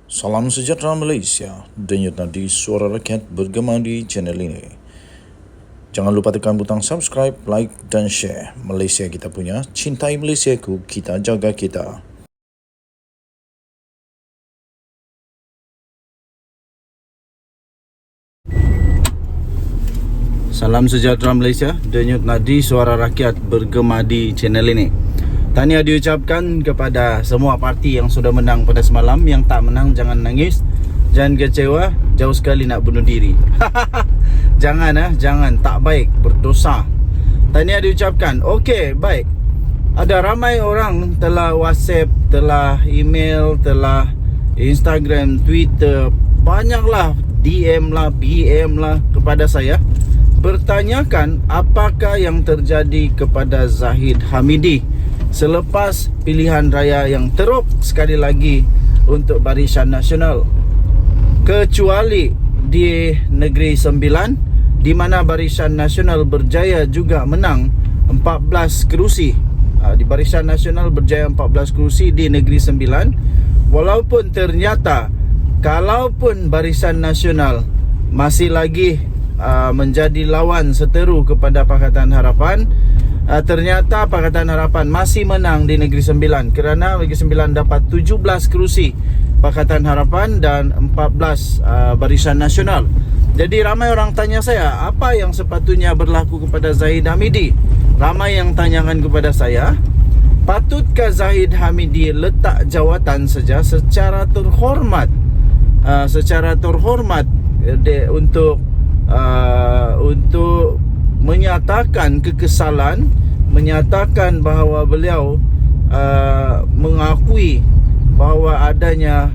Salam sejahtera Malaysia, denyut nadi suara rakyat bergema di channel ini. Jangan lupa tekan butang subscribe, like dan share. Malaysia kita punya, cintai Malaysiaku, kita jaga kita. Salam sejahtera Malaysia, denyut nadi suara rakyat bergema di channel ini. Tahniah diucapkan kepada semua parti yang sudah menang pada semalam. Yang tak menang jangan nangis, jangan kecewa, jauh sekali nak bunuh diri. Jangan, tak baik, berdosa. Tahniah diucapkan. Okey, baik. Ada ramai orang telah WhatsApp, telah email, telah Instagram, Twitter, banyaklah DM lah, PM lah kepada saya, bertanyakan apakah yang terjadi kepada Zahid Hamidi selepas pilihan raya yang teruk sekali lagi untuk Barisan Nasional, kecuali di Negeri Sembilan, di mana Barisan Nasional berjaya juga menang 14 kerusi. Di Barisan Nasional berjaya 14 kerusi di Negeri Sembilan. Walaupun ternyata kalaupun Barisan Nasional masih lagi menjadi lawan seteru kepada Pakatan Harapan, ternyata Pakatan Harapan masih menang di Negeri Sembilan, kerana Negeri Sembilan dapat 17 kerusi Pakatan Harapan dan 14 Barisan Nasional. Jadi ramai orang tanya saya, apa yang sepatutnya berlaku kepada Zahid Hamidi? Ramai yang tanyakan kepada saya, patutkah Zahid Hamidi letak jawatan saja secara terhormat, untuk menyatakan kekesalan, menyatakan bahawa beliau mengakui bahawa adanya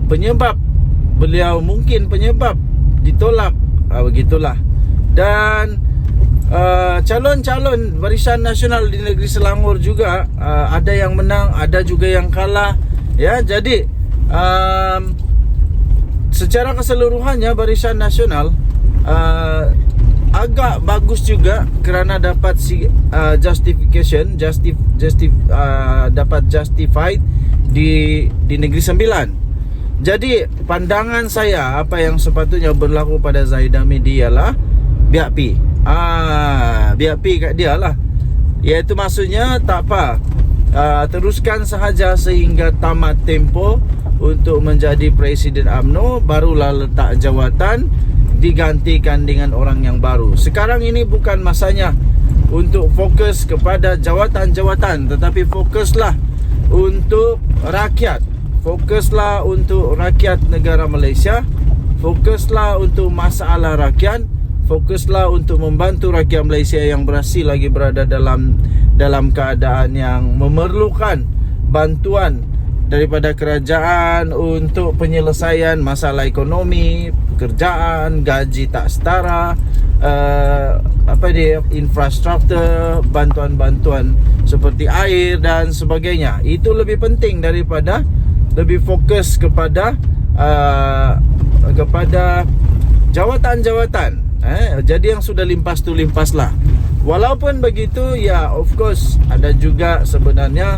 penyebab beliau, mungkin penyebab ditolak, begitulah. Dan calon-calon Barisan Nasional di Negeri Selangor juga ada yang menang, ada juga yang kalah, ya. Jadi secara keseluruhannya Barisan Nasional agak bagus juga kerana dapat dapat justified di Negeri Sembilan. Jadi pandangan saya, apa yang sepatutnya berlaku pada Zahid Hamidi ialah BAP. BAP kat dia lah. Iaitu maksudnya tak apa, teruskan sahaja sehingga tamat tempoh untuk menjadi Presiden UMNO, barulah letak jawatan, digantikan dengan orang yang baru. Sekarang ini bukan masanya untuk fokus kepada jawatan-jawatan, tetapi fokuslah untuk rakyat. Fokuslah untuk rakyat negara Malaysia. Fokuslah untuk masalah rakyat. Fokuslah untuk membantu rakyat Malaysia yang masih lagi berada dalam keadaan yang memerlukan bantuan daripada kerajaan untuk penyelesaian masalah ekonomi, pekerjaan, gaji tak setara, infrastruktur, bantuan-bantuan seperti air dan sebagainya. Itu lebih penting daripada lebih fokus kepada jawatan-jawatan. Jadi yang sudah limpas tu limpaslah. Walaupun begitu, ya of course ada juga sebenarnya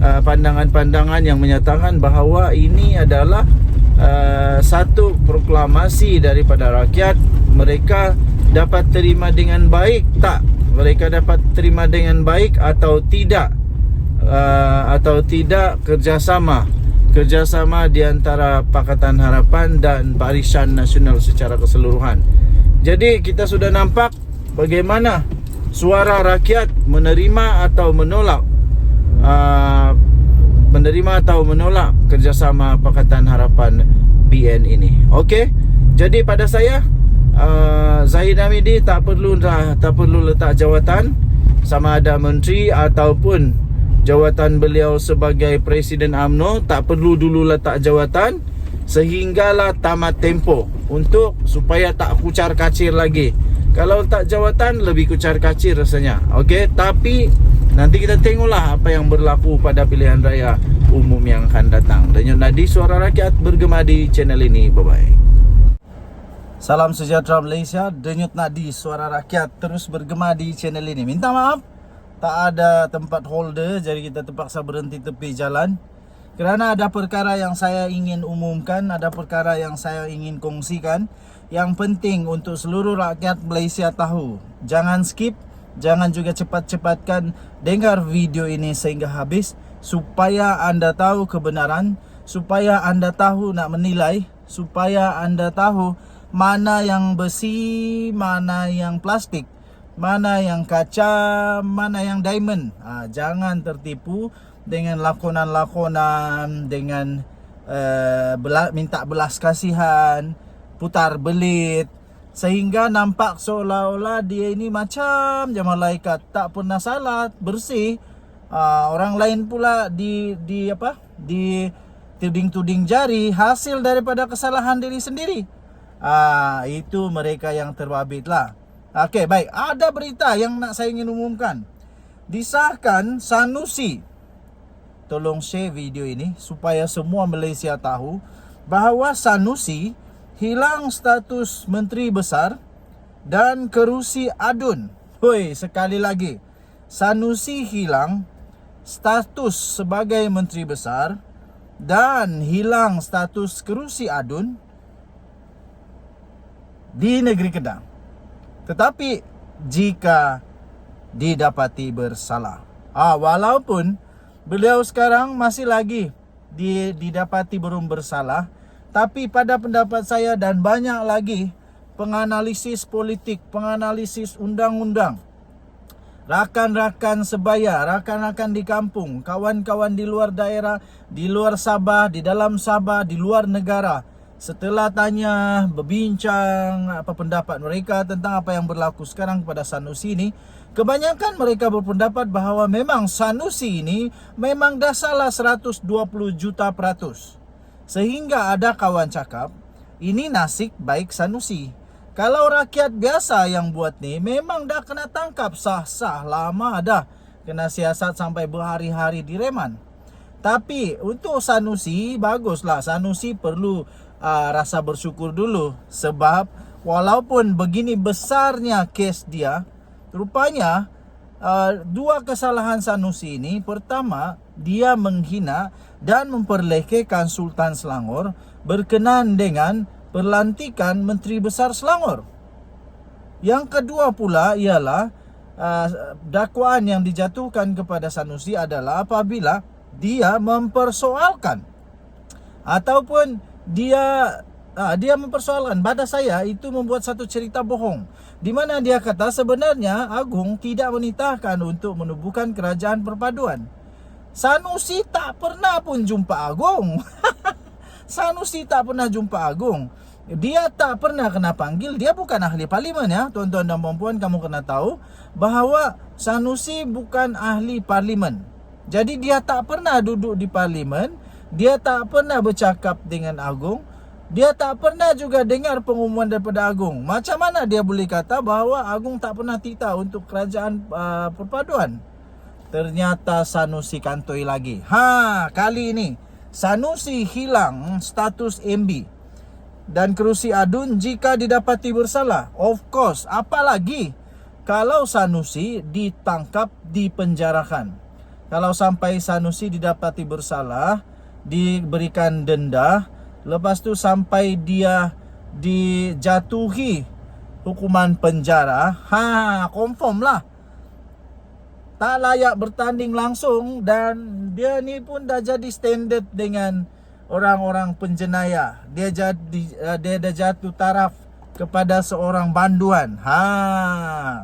pandangan-pandangan yang menyatakan bahawa ini adalah satu proklamasi daripada rakyat. Mereka dapat terima dengan baik tak? Mereka dapat terima dengan baik atau tidak kerjasama di antara Pakatan Harapan dan Barisan Nasional secara keseluruhan. Jadi kita sudah nampak bagaimana suara rakyat menerima atau menolak kerjasama Pakatan Harapan BN ini. Okey. Jadi pada saya, Zahid Hamidi tak perlu letak jawatan, sama ada menteri ataupun jawatan beliau sebagai Presiden UMNO, tak perlu dulu letak jawatan sehinggalah tamat tempoh, supaya tak kucar kacir lagi. Kalau letak jawatan lebih kucar kacir rasanya. Okey, tapi nanti kita tengoklah apa yang berlaku pada pilihan raya umum yang akan datang. Denyut nadi suara rakyat bergema di channel ini. Bye-bye. Salam sejahtera Malaysia, denyut nadi suara rakyat terus bergema di channel ini. Minta maaf tak ada tempat holder, jadi kita terpaksa berhenti tepi jalan. Kerana ada perkara yang saya ingin umumkan, ada perkara yang saya ingin kongsikan. Yang penting untuk seluruh rakyat Malaysia tahu. Jangan skip, jangan juga cepat-cepatkan dengar video ini sehingga habis, supaya anda tahu kebenaran, supaya anda tahu nak menilai, supaya anda tahu mana yang besi, mana yang plastik, mana yang kaca, mana yang diamond. Jangan tertipu dengan lakonan-lakonan, dengan minta belas kasihan, putar belit, sehingga nampak seolah-olah dia ini macam je malaikat, tak pernah salah, bersih. Orang lain pula di tuding-tuding jari hasil daripada kesalahan diri sendiri. Itu mereka yang terbabit lah. Okey, baik. Ada berita yang nak saya ingin umumkan. Disahkan Sanusi. Tolong share video ini supaya semua Malaysia tahu bahawa Sanusi hilang status Menteri Besar dan kerusi adun. Hoi, sekali lagi. Sanusi hilang status sebagai Menteri Besar dan hilang status kerusi adun di negeri Kedah. Tetapi jika didapati bersalah. Walaupun beliau sekarang masih lagi didapati belum bersalah, tapi pada pendapat saya dan banyak lagi penganalisis politik, penganalisis undang-undang, rakan-rakan sebaya, rakan-rakan di kampung, kawan-kawan di luar daerah, di luar Sabah, di dalam Sabah, di luar negara, setelah tanya, berbincang apa pendapat mereka tentang apa yang berlaku sekarang kepada Sanusi ini, kebanyakan mereka berpendapat bahawa memang Sanusi ini memang dah salah 120 juta %. Sehingga ada kawan cakap, ini nasib baik Sanusi. Kalau rakyat biasa yang buat ni, memang dah kena tangkap sah-sah lama dah. Kena siasat sampai berhari-hari di reman. Tapi untuk Sanusi, baguslah. Sanusi perlu rasa bersyukur dulu. Sebab walaupun begini besarnya kes dia, rupanya dua kesalahan Sanusi ini. Pertama, dia menghina dan memperlekehkan Sultan Selangor berkenaan dengan pelantikan Menteri Besar Selangor. Yang kedua pula ialah dakwaan yang dijatuhkan kepada Sanusi adalah apabila dia mempersoalkan ataupun dia mempersoalkan, pada saya itu membuat satu cerita bohong di mana dia kata sebenarnya Agong tidak menitahkan untuk menubuhkan kerajaan perpaduan. Sanusi tak pernah pun jumpa Agong. Sanusi tak pernah jumpa Agong. Dia tak pernah kena panggil. Dia bukan ahli parlimen ya. Tuan-tuan dan puan-puan, kamu kena tahu bahawa Sanusi bukan ahli parlimen. Jadi dia tak pernah duduk di parlimen. Dia tak pernah bercakap dengan Agong. Dia tak pernah juga dengar pengumuman daripada Agong. Macam mana dia boleh kata bahawa Agong tak pernah titah untuk kerajaan perpaduan? Ternyata Sanusi kantoi lagi. Kali ini Sanusi hilang status MB dan kerusi adun jika didapati bersalah. Of course, apalagi kalau Sanusi ditangkap, dipenjarakan. Kalau sampai Sanusi didapati bersalah, diberikan denda, lepas tu sampai dia dijatuhi hukuman penjara, confirm lah tak layak bertanding langsung. Dan dia ni pun dah jadi standard dengan orang-orang penjenayah. Dia dah jatuh taraf kepada seorang banduan.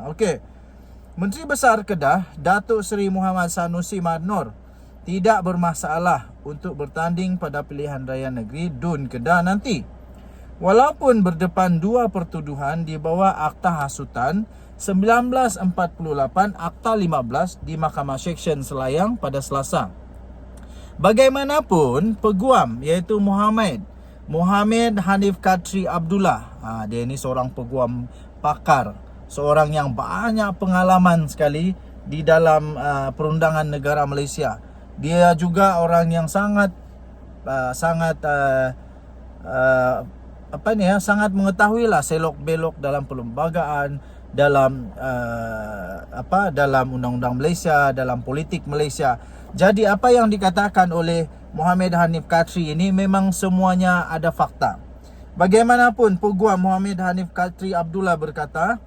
Okey. Menteri Besar Kedah, Datuk Seri Muhammad Sanusi Madnor, tidak bermasalah untuk bertanding pada pilihan raya negeri DUN Kedah nanti. Walaupun berdepan dua pertuduhan di bawah Akta Hasutan 1948 Akta 15 di Mahkamah Seksyen Selayang pada Selasa. Bagaimanapun, peguam iaitu Muhammad Hanif Katri Abdullah. Dia ni seorang peguam pakar, seorang yang banyak pengalaman sekali di dalam perundangan negara Malaysia. Dia juga orang yang sangat sangat mengetahui lah selok belok dalam perlembagaan, dalam dalam undang-undang Malaysia, dalam politik Malaysia. Jadi apa yang dikatakan oleh Muhammad Hanif Katri ini memang semuanya ada fakta. Bagaimanapun Peguam Muhammad Hanif Katri Abdullah berkata,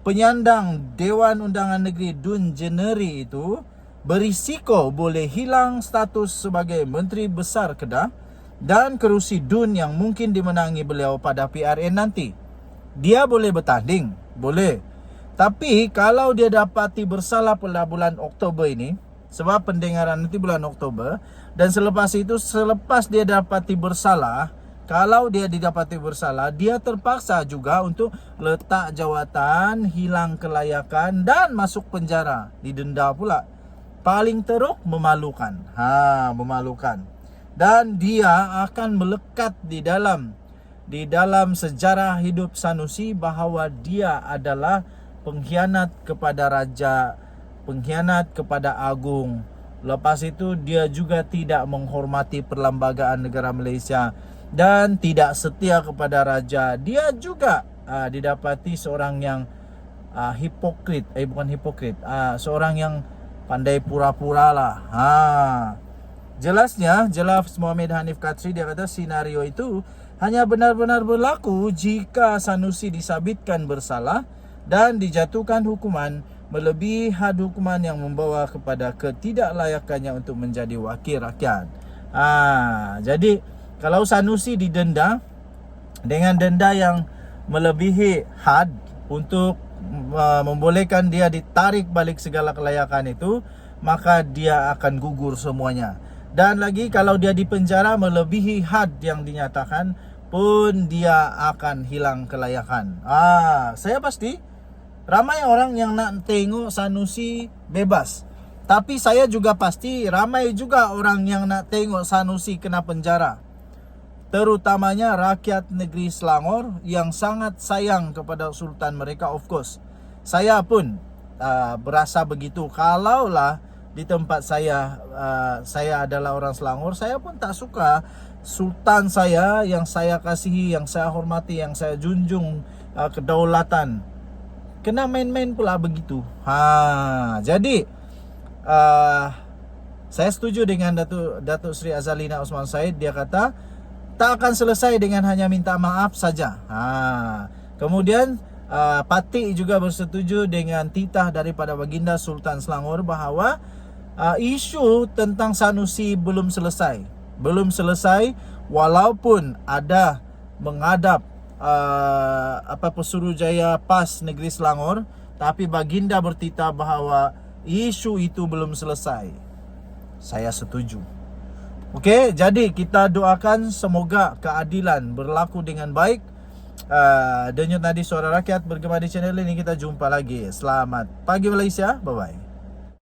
penyandang Dewan Undangan Negeri Dun Jeneri itu berisiko boleh hilang status sebagai Menteri Besar Kedah dan kerusi Dun yang mungkin dimenangi beliau pada PRN nanti. Dia boleh bertanding, boleh. Tapi kalau dia dapati bersalah pada bulan Oktober ini, sebab pendengaran nanti bulan Oktober, dan selepas itu, selepas dia dapati bersalah, kalau dia didapati bersalah, dia terpaksa juga untuk letak jawatan, hilang kelayakan dan masuk penjara, didenda pula. Paling teruk memalukan. Memalukan. Dan dia akan melekat di dalam sejarah hidup Sanusi bahawa dia adalah pengkhianat kepada raja, pengkhianat kepada agung. Lepas itu dia juga tidak menghormati perlembagaan negara Malaysia dan tidak setia kepada raja. Dia juga didapati seorang yang hipokrit, bukan hipokrit, seorang yang pandai pura-pura lah. Jelas Muhammad Hanif Katri, dia kata senario itu hanya benar-benar berlaku jika Sanusi disabitkan bersalah dan dijatuhkan hukuman melebihi had hukuman yang membawa kepada ketidaklayakannya untuk menjadi wakil rakyat. Jadi kalau Sanusi didenda dengan denda yang melebihi had untuk membolehkan dia ditarik balik segala kelayakan itu, maka dia akan gugur semuanya. Dan lagi kalau dia dipenjara melebihi had yang dinyatakan pun dia akan hilang kelayakan. Saya pasti ramai orang yang nak tengok Sanusi bebas. Tapi saya juga pasti ramai juga orang yang nak tengok Sanusi kena penjara. Terutamanya rakyat negeri Selangor yang sangat sayang kepada sultan mereka, of course. Saya pun berasa begitu. Kalaulah di tempat saya adalah orang Selangor, saya pun tak suka sultan saya yang saya kasihi, yang saya hormati, yang saya junjung kedaulatan kena main-main pula begitu. Jadi saya setuju dengan Datuk Seri Azalina Osman Said. Dia kata tak akan selesai dengan hanya minta maaf saja. Kemudian Patik juga bersetuju dengan titah daripada Baginda Sultan Selangor bahawa isu tentang Sanusi belum selesai. Belum selesai walaupun ada menghadap Pesuruhjaya PAS Negeri Selangor, tapi Baginda bertitah bahawa isu itu belum selesai. Saya setuju. Okey, jadi kita doakan semoga keadilan berlaku dengan baik. Denyut Nadi Suara Rakyat bergema di channel ini. Kita jumpa lagi. Selamat pagi Malaysia. Bye bye.